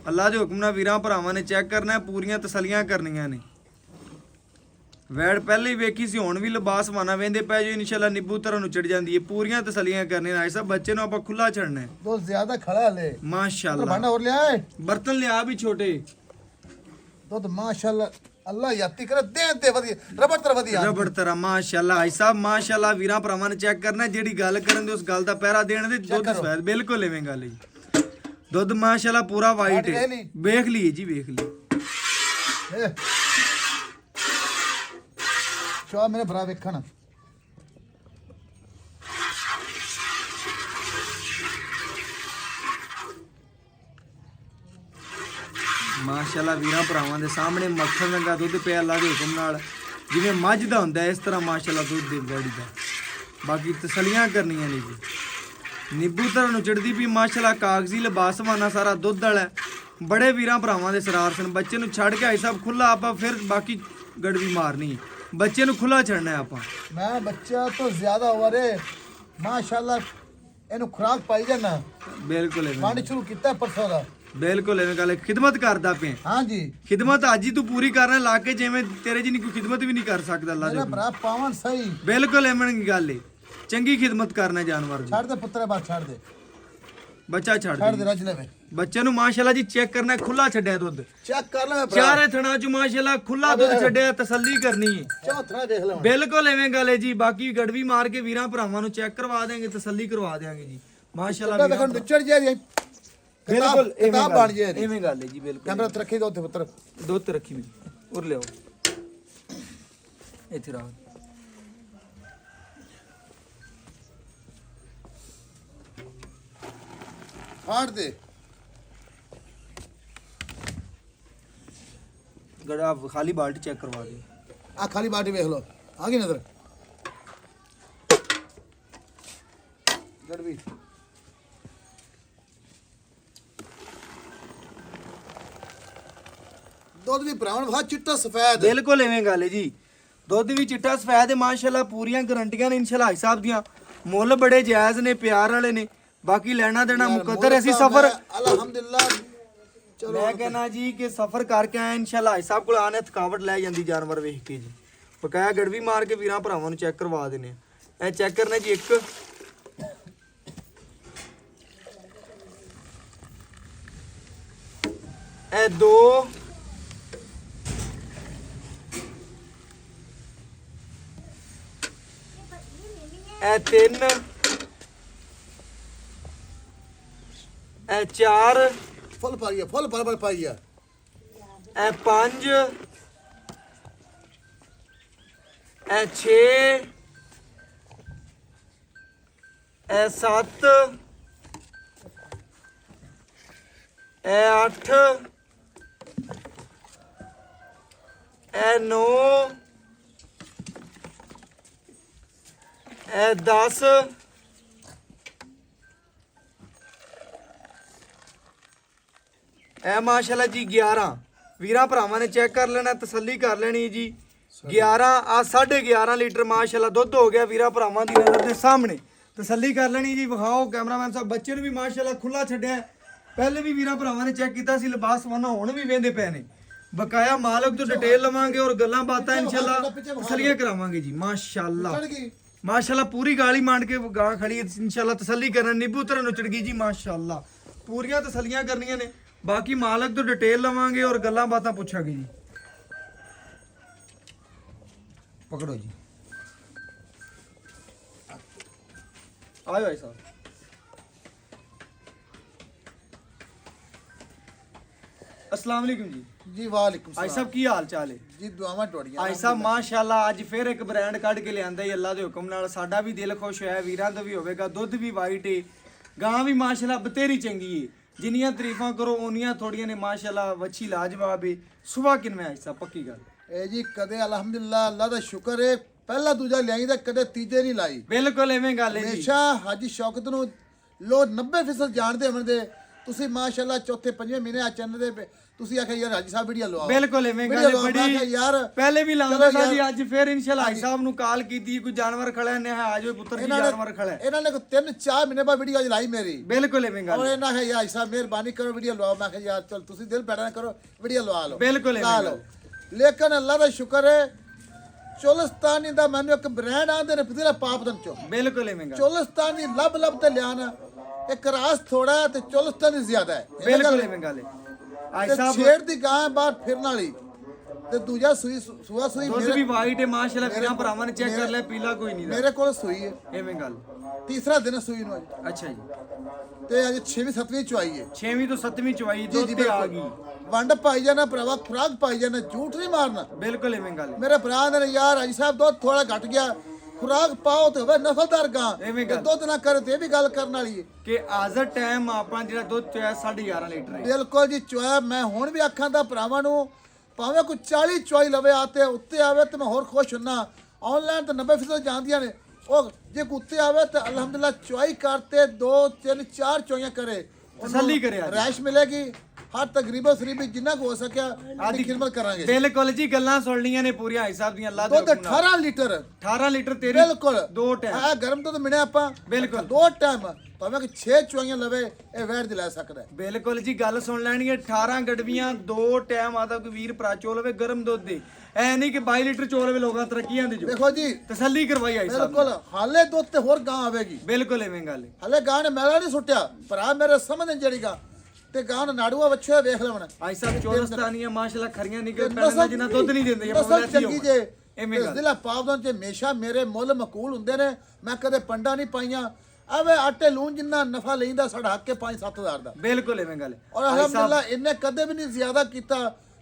ਅੱਲਾ ਦੇ ਹੁਕਮ ਨਾਲ ਵੀਰਾਂ ਭਰਾਵਾਂ ਨੇ ਚੈੱਕ ਕਰਨਾ ਹੈ, ਪੂਰੀਆਂ ਤਸੱਲੀਆਂ ਕਰਨੀਆਂ ਨੇ। ਵੈੜ ਪਹਿਲੇ ਹੀ ਵੇਖੀ ਸੀ, ਹੁਣ ਵੀ ਲਿਬਾਸ ਮਾਨਾ ਵੇਂਦੇ ਪੈ ਜੋ ਇਨਸ਼ਾਅੱਲਾ ਨਿੱਬੂ ਤਰ੍ਹਾਂ ਨੂੰ ਚੜ ਜਾਂਦੀ ਹੈ। ਪੂਰੀਆਂ ਤਸੱਲੀਆਂ ਕਰਨੀਆਂ ਨੇ। ਸਾਹਿਬ ਬੱਚੇ ਨੂੰ ਆਪਾਂ ਖੁੱਲਾ ਛੱਡਣਾ ਹੈ। ਦੋ ਜ਼ਿਆਦਾ ਖੜਾ ਲੈ ਮਾਸ਼ਾਅੱਲਾ। ਭਾਂਡਾ ਹੋਰ ਲਿਆ ਹੈ ਬਰਤਨ ਲਿਆ ਵੀ ਛੋਟੇ। ਦੁੱਧ ਮਾਸ਼ਾਅੱਲਾ ਅੱਲਾ ਯਾਤੀ ਕਰੇ ਦੇ ਵਧੀਆ ਰਬੜ ਤਰ ਵਧੀਆ ਰਬੜ ਤਰ੍ਹਾਂ ਮਾਸ਼ਾਅੱਲਾ। ਹਾਈ ਸਾਹਿਬ ਮਾਸ਼ਾਅੱਲਾ ਵੀਰਾਂ ਭਰਾਵਾਂ ਨੇ ਚੈੱਕ ਕਰਨਾ, ਜਿਹੜੀ ਗੱਲ ਕਰਨ ਦੇ ਉਸ ਗੱਲ ਦਾ ਪਹਿਰਾ ਦੇਣ ਦੇ। ਦੁੱਧ ਸਵਾਦ ਬਿਲਕੁਲ ਐਵੇਂ ਗੱਲ ਹੈ ਜੀ। ਦੁੱਧ ਮਾਸ਼ਾਅੱਲਾ ਪੂਰਾ ਵਾਈਟ ਹੈ। ਵੇਖ ਲਈਏ ਜੀ, ਵੇਖ ਲਈ। ਚੋ ਮੇਰੇ ਭਰਾ ਵੇਖਣ ਮਾਸ਼ਾਅੱਲਾ ਵੀਰਾਂ ਭਰਾਵਾਂ ਦੇ ਸਾਹਮਣੇ ਮੱਖਣ ਰੰਗਾ ਦੁੱਧ ਪਿਆ ਅੱਲਾ ਦੇ ਹੁਕਮ ਨਾਲ, ਜਿਵੇਂ ਮੱਝ ਦਾ ਹੁੰਦਾ ਇਸ ਤਰ੍ਹਾਂ ਮਾਸ਼ਾਅੱਲਾ ਦੁੱਧ ਦੇ ਬੈੜੀ ਦਾ। ਬਾਕੀ ਤਸੱਲੀਆਂ ਕਰਨੀਆਂ ਨੇ ਜੀ। ਨਿੱਬੂ ਤਰ੍ਹਾਂ ਨੂੰ ਚੜਦੀ ਵੀ ਮਾਸ਼ਾਅੱਲਾ, ਕਾਗਜ਼ੀ ਲਿਬਾਸਵਾਨਾ ਸਾਰਾ ਦੁੱਧ ਵਾਲਾ ਹੈ। ਬੜੇ ਵੀਰਾਂ ਭਰਾਵਾਂ ਦੇ ਸਰਾਰ ਸਨ। ਬੱਚੇ ਨੂੰ ਛੱਡ ਕੇ ਆਈ ਸਾਹਿਬ ਖੁੱਲਾ, ਆਪਾਂ ਫਿਰ ਬਾਕੀ ਗੜਵੀ ਮਾਰਨੀ ਹੈ। ਬੱਚੇ ਨੂੰ ਖੁੱਲਾ ਛੱਡਣਾ ਹੈ ਆਪਾਂ। ਮੈਂ ਬੱਚਾ ਤੋਂ ਜ਼ਿਆਦਾ ਹੋ ਰੇ ਮਾਸ਼ਾਅੱਲਾ, ਇਹਨੂੰ ਖੁਰਾਕ ਪਾਈ ਜਾਣਾ। ਬਿਲਕੁਲ ਪਾਣੀ ਸ਼ੁਰੂ ਕੀਤਾ ਪਰਸੋਂ ਦਾ। ਬਿਲਕੁਲ ਐਵੇਂ ਗੱਲ ਹੈ। ਖਿਦਮਤ ਕਰਦਾ ਪਿਆ। ਹਾਂ ਜੀ, ਖਿਦਮਤ ਅੱਜ ਹੀ ਤੂੰ ਪੂਰੀ ਕਰਨਾ ਲਾ ਕੇ, ਜਿਵੇਂ ਤੇਰੇ ਜਿੰਨੀ ਕੋਈ ਖਿਦਮਤ ਵੀ ਨਹੀਂ ਕਰ ਸਕਦਾ ਅੱਲਾ ਦੇ ਮੇਰਾ ਹੁਕਮ। ਭਰਾ ਪਾਵਨ ਸਹੀ ਬਿਲਕੁਲ ਐਵੇਂ ਦੀ ਗੱਲ ਹੈ। ਚੰਗੀ ਖਿਦਮਤ ਕਰਨਾ ਜਾਨਵਰ ਦੀ। ਛੱਡ ਦੇ ਪੁੱਤਰੇ ਬਾਤ ਛੱਡ ਦੇ, ਬੱਚਾ ਛੱਡ ਛੱਡ ਦੇ ਦੇ। ਰਜ ਲਵੇ। ਬੱਚੇ ਨੂੰ ਮਾਸ਼ਾਅੱਲਾ ਜੀ ਚੈੱਕ ਕਰਨਾ, ਖੁੱਲਾ ਛੱਡਿਆ ਦੁੱਧ। ਚੈੱਕ ਕਰ ਲੈ ਭਰਾ, ਚਾਰੇ ਥਣਾ ਚ ਮਾਸ਼ਾਅੱਲਾ ਖੁੱਲਾ ਦੁੱਧ ਛੱਡਿਆ, ਤਸੱਲੀ ਕਰਨੀ ਹੈ। ਚੌਥਾ ਦੇਖ ਲੈ। ਬਿਲਕੁਲ ਐਵੇਂ ਗੱਲ ਹੈ ਜੀ। ਬਾਕੀ ਗੜਵੀ ਮਾਰ ਕੇ ਵੀਰਾਂ ਭਰਾਵਾਂ ਨੂੰ ਚੈੱਕ ਕਰਵਾ ਦੇਾਂਗੇ, ਤਸੱਲੀ ਕਰਵਾ ਦੇਾਂਗੇ ਜੀ ਮਾਸ਼ਾਅੱਲਾ। ਤਾਂ ਵੇਖਣ ਵਿਚੜ ਜਾ ਰਹੀ ਬਿਲਕੁਲ ਕਿਤਾਬ ਬਣ ਜੇ ਐਵੇਂ ਗੱਲ ਹੈ ਜੀ। ਬਿਲਕੁਲ ਕੈਮਰਾ ਤੇ ਰੱਖੀ ਦੋ ਉੱਥੇ ਪੁੱਤਰ। ਦੁੱਧ ਤੇ ਰੱਖੀ ਮੇਰੀ ਉਰ ਲਿਆਓ ਇੱਥੇ ਰੱਖ। ਫਾੜ ਦੇ ਗੜਾ ਖਾਲੀ ਬਾਲਟੀ ਚੈੱਕ ਕਰਵਾ ਦੇ। ਆ ਖਾਲੀ ਬਾਟੀ ਵੇਖ ਲੋ, ਆ ਗਈ ਨਜ਼ਰ। ਗੜਵੀ ਦੁੱਧ ਵੀ ਭਰਾਵਣ ਵਾ ਚਿੱਟਾ ਸਫੈਦ। ਬਿਲਕੁਲ ਐਵੇਂ ਗੱਲ ਹੈ ਜੀ। ਦੁੱਧ ਵੀ ਚਿੱਟਾ ਸਫੈਦ ਹੈ ਮਾਸ਼ਾਅੱਲਾ। ਪੂਰੀਆਂ ਗਰੰਟੀਆਂ ਨੇ ਇਨਸ਼ਾਅੱਲਾ। ਹਾਈ ਸਾਹਿਬ ਦੀਆਂ ਮੁੱਲ ਬੜੇ ਜਾਇਜ਼ ਨੇ, ਪਿਆਰ ਵਾਲੇ ਨੇ। ਬਾਕੀ ਲੈਣਾ ਦੇਣਾ ਮੁਕੱਦਰ। ਅਸੀਂ ਸਫਰ ਅਲਹਮਦੁਲਿਲਾ ਮੈਂ ਕਹਿਣਾ ਜੀ ਕਿ ਸਫਰ ਕਰਕੇ ਆਏ ਇਨਸ਼ਾਅੱਲਾ। ਹਾਈ ਸਾਹਿਬ ਕੋਲ ਆਨੇ ਥਕਾਵਟ ਲੈ ਜਾਂਦੀ ਜਾਨਵਰ ਵੇਖ ਕੇ ਜੀ। ਬਕਾਇਆ ਗੜਵੀ ਮਾਰ ਕੇ ਵੀਰਾਂ ਭਰਾਵਾਂ ਨੂੰ ਚੈੱਕ ਕਰਵਾ ਦੇਣੇ। ਇਹ ਚੈੱਕ ਕਰਨਾ ਜੀ। ਇੱਕ ਇਹ ਦੋ ਇਹ ਤਿੰਨ ਇਹ ਚਾਰ ਫੁੱਲ ਪਾਈ ਆ, ਫੁੱਲ ਪਰ ਪਾਈ ਆ। ਇਹ ਪੰਜ ਇਹ ਛੇ ਇਹ ਸੱਤ ਇਹ ਅੱਠ ਇਹ ਨੌ ਇਹ 10 ਇਹ ਮਾਸ਼ਾਅੱਲਾ ਜੀ 11। ਵੀਰਾਂ ਭਰਾਵਾਂ ਨੇ ਚੈੱਕ ਕਰ ਲੈਣਾ, ਤਸੱਲੀ ਕਰ ਲੈਣੀ ਜੀ। 11 ਆ 11.5 ਲੀਟਰ ਮਾਸ਼ਾਅੱਲਾ ਦੁੱਧ ਹੋ ਗਿਆ ਵੀਰਾਂ ਭਰਾਵਾਂ ਦੀ ਨਜ਼ਰ ਦੇ ਸਾਹਮਣੇ। ਤਸੱਲੀ ਕਰ ਲੈਣੀ ਜੀ। ਵਿਖਾਓ ਕੈਮਰਾਮੈਨ ਸਾਹਿਬ। ਬੱਚੇ ਨੂੰ ਵੀ ਮਾਸ਼ਾਅੱਲਾ ਖੁੱਲਾ ਛੱਡਿਆ। ਪਹਿਲੇ ਵੀ ਵੀਰਾਂ ਭਰਾਵਾਂ ਨੇ ਚੈੱਕ ਕੀਤਾ ਸੀ ਲਿਬਾਸ ਵਾਨਾ, ਹੁਣ ਵੀ ਵੇਂਦੇ ਪਏ ਨੇ। ਬਕਾਇਆ ਮਾਲਕ ਤੋਂ ਡਿਟੇਲ ਲਵਾਂਗੇ ਔਰ ਗੱਲਾਂ ਬਾਤਾਂ ਇਨਸ਼ਾਅੱਲਾ ਤਸੱਲੀਆਂ ਕਰਾਵਾਂਗੇ ਜੀ। ਮਾਸ਼ਾਅੱਲਾ ਮਾਸ਼ਾਅੱਲਾ ਪੂਰੀ ਗਾਲੀ ਮੰਡ ਕੇ ਗਾਂ ਖੜੀ ਇਨਸ਼ਾਅੱਲਾ। ਤਸੱਲੀ ਕਰਨ ਨਿੱਬੂ ਤਰ੍ਹਾਂ ਨੁਚੜ ਗਈ ਜੀ ਮਾਸ਼ਾਅੱਲਾ। ਪੂਰੀਆਂ ਤਸੱਲੀਆਂ ਕਰਨੀਆਂ ਨੇ। ਬਾਕੀ ਮਾਲਕ ਤੋਂ ਡਿਟੇਲ ਲਵਾਂਗੇ ਔਰ ਗੱਲਾਂ ਬਾਤਾਂ ਪੁੱਛਾਂਗੇ ਜੀ। ਪਕੜੋ ਜੀ। ਆਇਓ ਭਾਈ ਸਾਹਿਬ। अस्सलाम वालेकुम जी। जी वालेकुम भाई साहब की हाल चाल है जी? दुआवां टोड़ियां भाई साहब माशाअल्लाह अज फिर एक ब्रांड कढ़ के लियांदा है अल्लाह दे हुक्म नाल। साडा भी दिल खुश होया, वीरां दा भी होवेगा। दुੱਧ भी वाइट है, गां भी माशाअल्लाह बतेरी चंगी है। जिन्नियां तारीफां करो उन्नियां थोड़ियां ने माशाअल्लाह। वच्छी लाजवाब है। सुबह किनमें आई साहब पक्की गल ए जी कदे अल्हम्दुलिल्लाह अल्लाह दा शुक्र है पहला दूजा लियाई दा कदे तीजे नहीं लाई। बिल्कुल एवें गल है जी। हमेशा हाजी शौकत नु लो 90% जानदे हमदे। ਤੁਸੀਂ ਮਾਸ਼ਾਅੱਲਾ ਚੌਥੇ ਪੰਜਵੇਂ ਮਹੀਨੇ ਆ ਚੰਨ ਦੇ ਤੁਸੀਂ ਆਖਿਆ ਯਾਰ ਹਾਜੀ ਸਾਹਿਬ ਵੀਡੀਓ ਲਵਾਓ ਬਿਲਕੁਲ ਐਵੇਂ ਵੀਡੀਓ ਗੱਲ ਲਵਾਓ। ਮੈਂ ਬੜੀ ਕਿਹਾ ਯਾਰ ਪਹਿਲੇ ਵੀ ਲਾਉਂਦਾ ਚਲੋ ਸੀ ਯਾਰ। ਜੀ, ਅੱਜ ਫਿਰ ਇਨਸ਼ਾਅੱਲਾ ਹਾਜੀ ਸਾਹਿਬ ਨੂੰ ਕਾਲ ਕੀਤੀ, ਕੋਈ ਜਾਨਵਰ ਖੜਾ ਨੇ ਆ ਜਾਓ ਪੁੱਤਰ ਜੀ ਜਾਨਵਰ ਖੜਾ ਹੈ। ਇਹਨਾਂ ਨੇ 3-4 ਮਹੀਨੇ ਬਾਅਦ ਵੀਡੀਓ ਲਾਈ ਮੇਰੀ ਬਿਲਕੁਲ ਐਵੇਂ ਗੱਲ ਔਰ ਇਹਨਾਂ ਹੈ ਯਾਰ ਸਾਹਿਬ ਮਿਹਰਬਾਨੀ ਕਰੋ ਵੀਡੀਓ ਲਵਾਓ। ਮੈਂ ਕਿਹਾ ਯਾਰ ਚਲ ਤੁਸੀਂ ਦਿਲ ਬੈਠਾ ਨਾ ਕਰੋ ਵੀਡੀਓ ਲਵਾ ਲਓ ਬਿਲਕੁਲ ਲਾ ਐਵੇਂ ਲਓ। ਲੇਕਿਨ ਅੱਲਾ ਦਾ ਸ਼ੁਕਰ ਹੈ ਚੋਲਸਤਾਨੀ ਦਾ ਮੈਨੂੰ ਇੱਕ ਬ੍ਰਾਂਡ ਆਂਦੇ ਨੇ ਪਤੀਲਾ ਪਾਪਦਨ ਚੋਂ ਬਿਲਕੁਲ ਐਵੇਂ ਗੱਲ ਚੋਲਸਤਾਨੀ ਲੱਭ ਤੇ ਲਿਆਣਾ ਇੱਕ ਰਾਸ ਥੋੜਾ ਹੈ ਤੇ ਚੋਲਸਤਾਨੀ ਜ਼ਿਆਦਾ ਹੈ ਬਿਲਕੁਲ ਐਵੇਂ ਗੱਲ ਹੈ ਹਾਜੀ ਤੇ ਸਾਹਿਬ। ਛੇੜ ਦੀ ਗਾਂ ਬਾਹਰ ਫਿਰਨ ਵਾਲੀ ਤੇ ਦੂਜਾ ਸੂਆ ਸੂਈ ਦੁੱਧ ਵੀ ਵਾਈਟ ਹੈ ਮਾਸ਼ਾਅੱਲਾ, ਵੀਰਾਂ ਭਰਾਵਾਂ ਨੇ ਚੈੱਕ ਕਰ ਲਿਆ, ਪੀਲਾ ਕੋਈ ਨਹੀਂ ਦਾ ਮੇਰੇ ਕੋਲ ਸੂਈ ਹੈ ਐਵੇਂ ਗੱਲ। ਤੀਸਰਾ ਦਿਨ ਹੈ ਸੂਈ ਨੂੰ ਅੱਜ ਅੱਛਾ ਜੀ, ਤੇ ਅੱਜ 6ਵੀਂ 7ਵੀਂ ਚੁਆਈ ਹੈ 6ਵੀਂ ਤੋਂ 7ਵੀਂ ਚਵਾਈ ਜੀ ਦੁੱਧ ਜੀ ਤੇ ਆ ਬਿਲਕੁਲ। ਗਈ। ਵੰਡ ਪਾਈ ਜਾਣਾ ਭਰਾਵਾ ਖੁਰਾਕ ਪਾਈ ਜਾਣਾ ਝੂਠ ਨਹੀਂ ਮਾਰਨਾ। ਬਿਲਕੁਲ ਐਵੇਂ ਗੱਲ ਹੈ। ਮੇਰੇ ਭਰਾ ਨੇ ਯਾਰ ਹਾਜੀ ਸਾਹਿਬ ਦੁੱਧ ਥੋੜਾ ਘਟ ਗਿਆ ਖੁਰਾਕ ਪਾਓ ਤੇ ਹੋਵੇ ਨਸਲਦਾਰ ਗਾਂ ਐਵੇਂ ਤੇ ਗੱਲ। ਦੁੱਧ ਨਾ ਕਰੇ ਤੇ ਇਹ ਵੀ ਗੱਲ ਕਰਨ ਵਾਲੀ ਹੈ। ਕਿ ਹਾਜ਼ਰ ਟਾਈਮ ਆਪਣਾ ਜਿਹੜਾ ਦੁੱਧ ਚੋਇਆ 11.5 ਲੀਟਰ ਹੈ। ਬਿਲਕੁਲ ਜੀ ਚੋਇਆ ਮੈਂ ਹੁਣ ਵੀ ਅੱਖਾਂ ਦਾ ਭਰਾਵਾਂ ਨੂੰ ਭਾਵੇਂ ਕੋਈ 40 ਚੁਆਈ ਲਵੇ ਆਤੇ ਉੱਤੇ ਆਵੇ ਤੇ ਮੈਂ ਹੋਰ ਖੁਸ਼ ਹੁੰਨਾ। ਆਨਲਾਈਨ ਤਾਂ 90% ਜਾਂਦੀਆਂ ਨੇ ਉਹ ਜੇ ਕੁੱਤੇ ਆਵੇ ਤਾਂ ਅਲਹਮਦੁਲਿਲਾ ਚੁਆਈ ਕਰਤੇ 2 3 4 ਚੁਆਈਆਂ ਕਰੇ ਤਸੱਲੀ ਕਰੇ ਅੱਜ। ਰੈਸ਼ ਮਿਲੇਗੀ ਹਰ ਤਕਰੀਬਨ ਸਰੀਬੀ ਜਿੰਨਾ ਕੁ ਹੋ ਸਕਿਆ ਆਦੀ ਖਿਦਮਤ ਕਰਾਂਗੇ। ਬਿਲਕੁਲ ਜੀ, ਗੱਲਾਂ ਸੁਣ ਲੀਆਂ ਨੇ ਪੂਰੀਆਂ ਹਾਜੀ ਸਾਹਿਬ ਦੀਆਂ। ਅੱਲਾਹ ਦੇ ਦੁੱਧ ਹੁਕਮ ਨਾਲ 18 ਲੀਟਰ 18 ਲੀਟਰ ਤੇਰੀ ਬਿਲਕੁਲ ਦੋ ਟਾਈਮ। ਆ ਗਰਮ ਦੁੱਧ ਮਿਲਿਆ ਆਪਾਂ ਬਿਲਕੁਲ। 2 ਟਾਈਮ ਭਾਵੇਂ ਕਿ 6 ਚੁਆਈਆਂ ਲਵੇ ਇਹ ਵੈਟ ਦੇ ਲੈ ਸਕਦਾ ਹੈ। ਬਿਲਕੁਲ ਜੀ, ਗੱਲ ਸੁਣ ਲੈਣੀ ਹੈ। 18 ਗੜਵੀਆਂ 2 ਟਾਈਮ ਆਦਾ ਕੋਈ ਵੀਰ ਭਰਾ ਚੋ ਲਵੇ ਗਰਮ ਦੁੱਧ ਦੇ, ਐ ਨਹੀਂ ਕਿ 22 ਲੀਟਰ ਚੋ ਲਵੇ ਲੋਕਾਂ ਤਰੱਕੀਆਂ ਦੇ ਜੋ। ਦੇਖੋ ਜੀ ਤਸੱਲੀ ਕਰਵਾਈ ਹਾਜੀ ਸਾਹਿਬ ਨੇ। ਬਿਲਕੁਲ ਹਾਲੇ ਦੁੱਧ ਤੇ ਹੋਰ ਗਾਂ ਆਵੇਗੀ। ਬਿਲਕੁਲ ਐਵੇਂ ਗੱਲ ਹੈ। ਹਲੇ ਗਾਂ ਨੇ ਮੈਲਾ ਨਹੀਂ ਸੁੱਟਿਆ ਭਰਾ ਮੇਰੇ ਸਮਝ ਨਹੀਂ ਜਿਹੜੀ ਗਾਂ ਤੇ ਗਾਂ ਨਾੜੂਆ ਵੱਛੇ ਵੇਖ ਲੈਣ ਹਾਜੀ ਸਾਹਿਬ ਚੋਲਸਤਾਨੀਆਂ ਮਾਸ਼ਾਅੱਲਾ ਖਰੀਆਂ ਨਹੀਂ ਕਿ ਨਸਲ ਪੈਣਾ ਜਿੰਨਾ ਦੁੱਧ ਨਹੀਂ ਦਿੰਦੇ ਨਸਲ ਚੰਗੀ ਜੇ ਐਵੇਂ ਗੱਲ। ਜ਼ਿਲ੍ਹਾ ਪਾਵਨ ਚ ਹਮੇਸ਼ਾ ਮੇਰੇ ਮੁੱਲ ਮਕੂਲ ਹੁੰਦੇ ਨੇ। ਮੈਂ ਕਦੇ ਪੰਡਾ ਨਹੀਂ ਪਾਈਆਂ ਆਵੇ ਆਟੇ ਲੂਣ ਜਿੰਨਾ ਨਫਾ ਲੈਂਦਾ ਸਾਡਾ ਹੱਕ ਕੇ 5-7 ਦਾ। ਬਿਲਕੁਲ ਐਵੇਂ ਗੱਲ ਹੈ। ਔਰ ਅਲਹਮਦੁਲਿਲਾ ਇਹਨੇ ਕਦੇ ਵੀ ਨਹੀਂ ਜ਼ਿਆਦਾ ਕੀਤਾ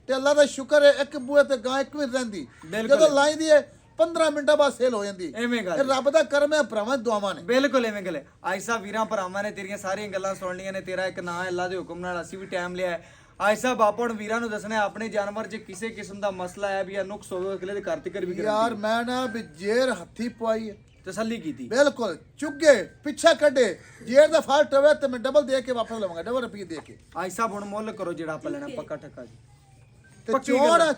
ਤੇ ਅੱਲਾ ਦਾ ਸ਼ੁਕਰ ਹੈ ਇੱਕ ਬੂਏ ਤੇ ਗਾਂ ਇੱਕ ਵੀ ਰਹਿੰਦੀ ਜਦੋਂ ਲਾਈਂਦੀ ਹੈ 15 ਮਿੰਟਾਂ ਬਾਅਦ ਸੇਲ ਹੋ ਜਾਂਦੀ ਐਵੇਂ ਗੱਲ ਇਹ ਰੱਬ ਦਾ ਕਰਮ ਹੈ ਭਰਾਵਾਂ ਦੀ ਦੁਆਵਾਂ ਨੇ। ਬਿਲਕੁਲ ਐਵੇਂ ਗੱਲ ਹੈ। ਹਾਜੀ ਸਾਹਿਬ ਵੀਰਾਂ ਭਰਾਵਾਂ ਨੇ ਤੇਰੀਆਂ ਸਾਰੀਆਂ ਗੱਲਾਂ ਸੁਣ ਲੀਆਂ ਨੇ। ਤੇਰਾ ਇੱਕ ਨਾਂ ਹੈ, ਅੱਲਾ ਦੇ ਹੁਕਮ ਨਾਲ ਅਸੀਂ ਵੀ ਟਾਈਮ ਲਿਆ ਹੈ। ਹਾਜੀ ਸਾਹਿਬ ਆਪਾਂ ਹੁਣ ਵੀਰਾਂ ਨੂੰ ਦੱਸਣਾ ਹੈ ਆਪਣੇ ਜਾਨਵਰ 'ਚ ਕਿਸੇ ਕਿਸਮ ਦਾ ਮਸਲਾ ਹੈ ਵੀ ਜਾਂ ਨੁਕਸ ਹੋਵੇ ਅਗਲੇ ਦੇ ਘਰ ਤੱਕ ਵੀ ਯਾਰ ਮੈਂ ਨਾ ਵੀ ਜੇਰ ਹੱਥੀ ਪਵਾਈ ਹੈ ਤਸੱਲੀ ਕੀਤੀ। ਬਿਲਕੁਲ ਚੁੱਗੇ ਪਿੱਛਾ ਕੱਢੇ ਜੇਰ ਦਾ ਫਾਲਟ ਹੋਵੇ ਤੇ ਮੈਂ ਡਬਲ ਦੇ ਕੇ ਵਾਪਸ ਲਵਾਂਗਾ ਡਬਲ ਰੁਪਏ ਦੇ ਕੇ। ਹਾਜੀ ਸਾਹਿਬ ਹੁਣ ਮੁੱਲ ਕਰੋ ਜਿਹੜਾ ਆਪਾਂ ਲੈਣਾ ਪੱਕਾ ਠੱਕਾ ਜੀ। ਤੇ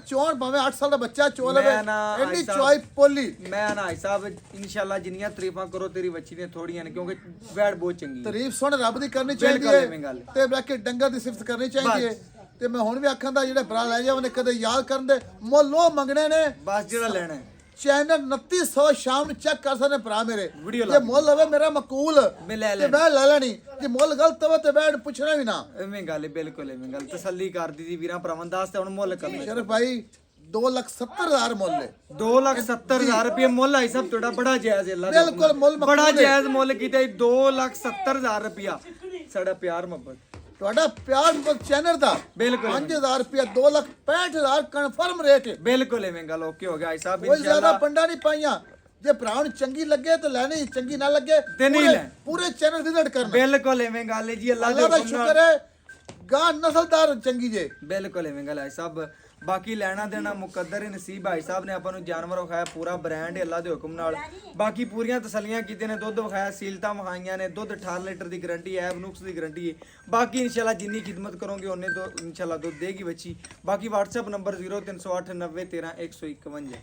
ਚੋਣ ਭਾਵੇਂ 8 ਸਾਲ ਦਾ ਬੱਚਾ ਚੋ ਲਵੇ ਮੈਂ ਨਾ ਇੰਨੀ ਚੁਆਈ ਪੋਲੀ। ਮੈਂ ਨਾ ਹਾਜੀ ਸਾਹਿਬ ਇਨਸ਼ਾਅੱਲਾ ਜਿੰਨੀਆਂ ਤਾਰੀਫਾਂ ਕਰੋ ਤੇਰੀ ਬੱਚੀ ਦੀਆਂ ਥੋੜੀਆਂ ਨੇ ਕਿਉਂਕਿ ਵੈੜ ਬਹੁਤ ਚੰਗੀ ਹੈ। ਤਾਰੀਫ ਸੁਣ ਰੱਬ ਦੀ ਕਰਨੀ ਚਾਹੀਦੀ ਬਿਲਕੁਲ ਐਵੇਂ ਗੱਲ ਹੈ ਤੇ ਬਾਕੀ ਡੰਗਰ ਦੀ ਸਿਫਤ ਕਰਨੀ ਚਾਹੀਦੀ ਹੈ। ਤੇ ਮੈਂ ਹੁਣ ਵੀ ਆਖਾਂ ਦਾ ਜਿਹੜੇ ਭਰਾ ਲੈ ਜਾਵਨੇ ਕਦੇ ਯਾਦ ਕਰਨ ਦੇ ਮੁੱਲ ਉਹ ਮੰਗਣੇ ਨੇ ਬਸ ਜਿਹੜਾ ਲੈਣਾ ਹੈ। ਚੈਨਲ 2900 ਸ਼ਾਮ ਨੂੰ ਚੈੱਕ ਕਰ ਸਕਦੇ ਭਰਾ ਮੇਰੇ ਵੀਡੀਓ ਜੇ ਮੁੱਲ ਹੋਵੇ ਮੇਰਾ ਮਕੂਲ ਮੈਂ ਲੈ ਤੇ ਮੈਂ ਲੈ ਲੈਣੀ ਜੇ ਮੁੱਲ ਗਲਤ ਹੋਵੇ ਤੇ ਮੈਂ ਪੁੱਛਣਾ ਵੀ ਨਾ। ਐਵੇਂ ਗੱਲ ਹੈ। ਬਿਲਕੁਲ ਐਵੇਂ ਗੱਲ ਤਸੱਲੀ ਕਰਦੀ ਸੀ ਵੀਰਾਂ ਭਰਾਵਾਂ ਦੱਸ ਤੇ ਹੁਣ ਮੁੱਲ ਕਰਨਾ। ਸ਼ਰਫ ਭਾਈ 2,70,000 ਮੁੱਲ ਹੈ। 2,70,000 ਰੁਪਏ ਮੁੱਲ ਆਈ ਸਭ ਤੁਹਾਡਾ ਬੜਾ ਜਾਇਜ਼ ਹੈ। ਅੱਲਾ ਦੇ ਬਿਲਕੁਲ ਮੁੱਲ ਬੜਾ ਮਕਬੂਲ ਹੈ। ਜਾਇਜ਼ ਮੁੱਲ ਕੀਤਾ 2,70,000 ਰੁਪਿਆ। ਸਾਡਾ ਪਿਆਰ ਮੁਹੱਬਤ ਤੁਹਾਡਾ ਪਿਆਰ ਚੈਨਲ ਦਾ ਬਿਲਕੁਲ 5,000 ਰੁਪਇਆ 2,65,000 ਕਨਫਰਮ ਰੇਟ ਹੈ। ਬਿਲਕੁਲ ਐਵੇਂ ਗੱਲ ਓਕੇ ਹੋ ਗਿਆ ਆਈ ਸਾਹਿਬ ਕੋਈ ਜ਼ਿਆਦਾ ਇਨਸ਼ਾਅੱਲਾ। ਪੰਡਾ ਨਹੀਂ ਪਾਈਆਂ ਜੇ ਭਰਾ ਨੂੰ ਚੰਗੀ ਲੱਗੇ ਤੇ ਲੈਣੀ ਚੰਗੀ ਨਾ ਲੱਗੇ ਤੇ ਨਹੀਂ ਪੂਰੇ- ਲੈ। ਪੂਰੇ ਚੈਨਲ ਵਿਜ਼ਿਟ ਕਰਨਾ। ਬਿਲਕੁਲ ਐਵੇਂ ਗੱਲ ਹੈ ਜੀ ਅੱਲਾ ਦੇ ਅੱਲਾ ਦਾ ਹੁਕਮ ਸ਼ੁਕਰ ਨਾਲ। ਹੈ ਗਾਂ ਨਸਲਦਾਰ ਚੰਗੀ ਜੇ। ਬਿਲਕੁਲ ਐਵੇਂ ਗੱਲ ਹੈ ਸਭ ਬਾਕੀ ਲੈਣਾ ਦੇਣਾ ਮੁਕੱਦਰ ਹੀ ਨਸੀਬ। ਭਾਈ ਸਾਹਿਬ ਨੇ ਆਪਾਂ ਨੂੰ ਜਾਨਵਰ ਵਿਖਾਇਆ ਪੂਰਾ ਬ੍ਰਾਂਡ ਹੈ ਅੱਲਾ ਦੇ ਹੁਕਮ ਨਾਲ। ਬਾਕੀ ਪੂਰੀਆਂ ਤਸੱਲੀਆਂ ਕੀਤੀਆਂ ਨੇ, ਦੁੱਧ ਵਿਖਾਇਆ, ਸੀਲਤਾਂ ਵਿਖਾਈਆਂ ਨੇ, ਦੁੱਧ 18 ਲੀਟਰ ਦੀ ਗਾਰੰਟੀ ਹੈ, ਨੁਕਸ ਦੀ ਗਾਰੰਟੀ ਹੈ। ਬਾਕੀ ਇਨਸ਼ਾਅੱਲਾ ਜਿੰਨੀ ਖਿਦਮਤ ਕਰੋਗੇ ਉਹਨੇ ਇਨਸ਼ਾਅੱਲਾ ਦੁੱਧ ਦੇਗੀ ਬੱਚੀ। ਬਾਕੀ WhatsApp ਨੰਬਰ 0308 90 13 151।